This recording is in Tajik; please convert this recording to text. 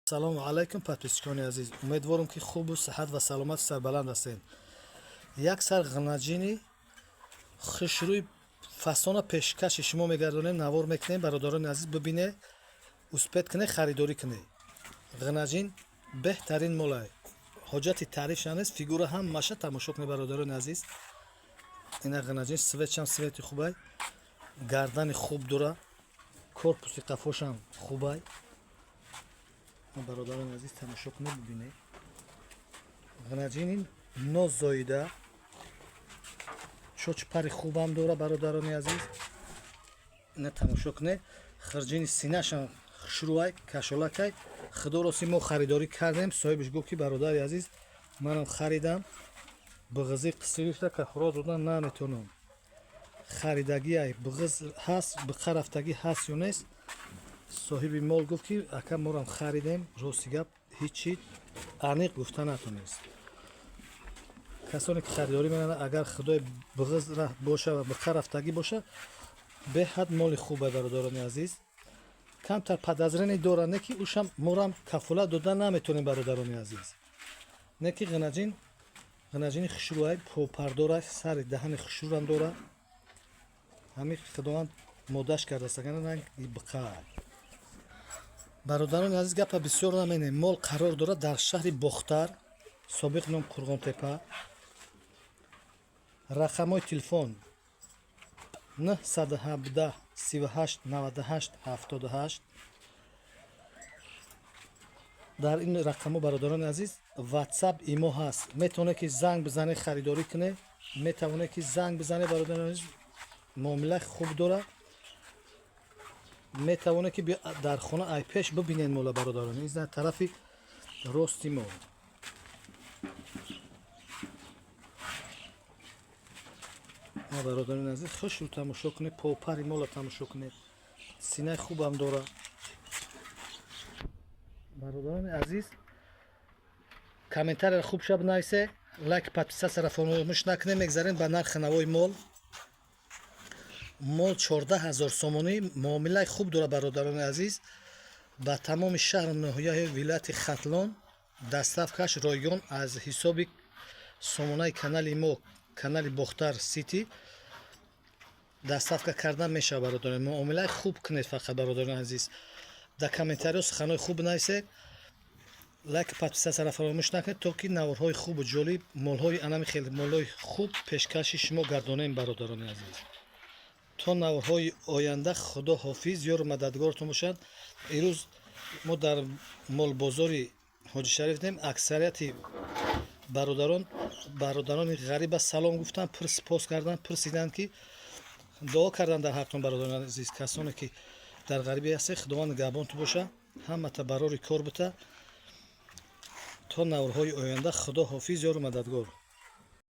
салому алайкум подписчикони азиз, умедворам ки хубу сиҳат ва саломати сарбаланд ҳастед. Як сар ғнаҷини хушрӯи фасона пешкаши шумо мегардонем, навор мекунем. Бародарони азиз, бибине, успед кунед, харидорӣ кунед. ғнаҷин беҳтарин молай, ҳоҷати таърифша нест, фигура ҳам маша. Тамошо кунед бародарони азиз, ина ғнаҷин светшам свети хубай, гардани хуб дора, корпуси қафошам хубай. бародарони азиз, тамошо кунед, бибинед. ғнаҷини нозоида, чочпари хубам дора бародарони азиз. ина тамошо кунед. хирҷини синашам хушрӯай, кашолакай. худороси мо харидорӣ кардем. соҳибаш гуфт ки бародари азиз, манам харидам, биғизи қисирифта ка хӯроз додан наметонам. харидагиай биғиз ҳаст, биқа рафтагӣ ҳаст ё нест. соҳиби мол гуфт ки ака морам харидем, рости гап ҳичи аниқ гуфта натонест. касоне ки харидорӣ менамоянд, агар худои биғиз боша ва биқа рафтагӣ боша, беҳад моли хубай бародарони азиз. камтар подозрение дора, не ки ушам морам кафолат дода наметонем бародарони азиз. Не ки ғнаҷини хушрӯай попардора, сари даҳани хушрӯрам дора. ҳамин худованд модаш кардааст, агар не биқа. бародарони азиз, гапа бисёр наменем. мол қарор дорад дар шаҳри бохтар, собиқ ном Қурғонтепа. рақамҳои телефон 917 38 98 78. дар ин рақамҳо бародарони азиз ватсап имо ҳаст. метавонед ки занг бизанед, харидорӣ кунед. метавонед ки занг бизанед, бародарони азиз, муомилаи хуб дора. метавонед ки дар хона ай пеш бибинед мола бародарони азиз, дар тарафи рости мо. бародарони азиз, хушрӯ тамошо кунед, попари мола тамошо кунед, синаи хубам дора. бародарони азиз, комментарияро хуб шаб нависе, лайк, подписатсияро фаромӯш накунед. мегзарем ба нархи навои мол. 14,000 сомонӣ, муомилаи хуб дора бародарони азиз. ба тамоми шаҳру ноҳияи вилояти Хатлон дастафкаш ройгон аз ҳисоби сомонаи канали мо, канали Бохтар Сити, дастафка кардан мешавад бародарони. муомилаи хуб кунед фақат бародарони азиз. дар комментариҳо суханои хуб нависед. лайк, подписатсияро фаромӯш накунед, то ки наворҳои хубу ҷолиб, молҳои анами хеле молҳои хуб пешкаши шумо гардонем бародарони азиз. то наворҳои оянда, худо ҳофиз, ёру мададгортон бошад. имрӯз мо дар молбозори ҳоҷишариф аксарияти бародарони ғариба салом гуфтанд, спос карданд, пурсиданд ки дуо карданд дар ҳаққон бародарони азиз. касоне ки дар ғарибӣ ҳастед, худованд нигаҳбонтон боша, ҳамата барори кор бита. то наворҳои оянда, худо ҳофиз, ёру мададгор.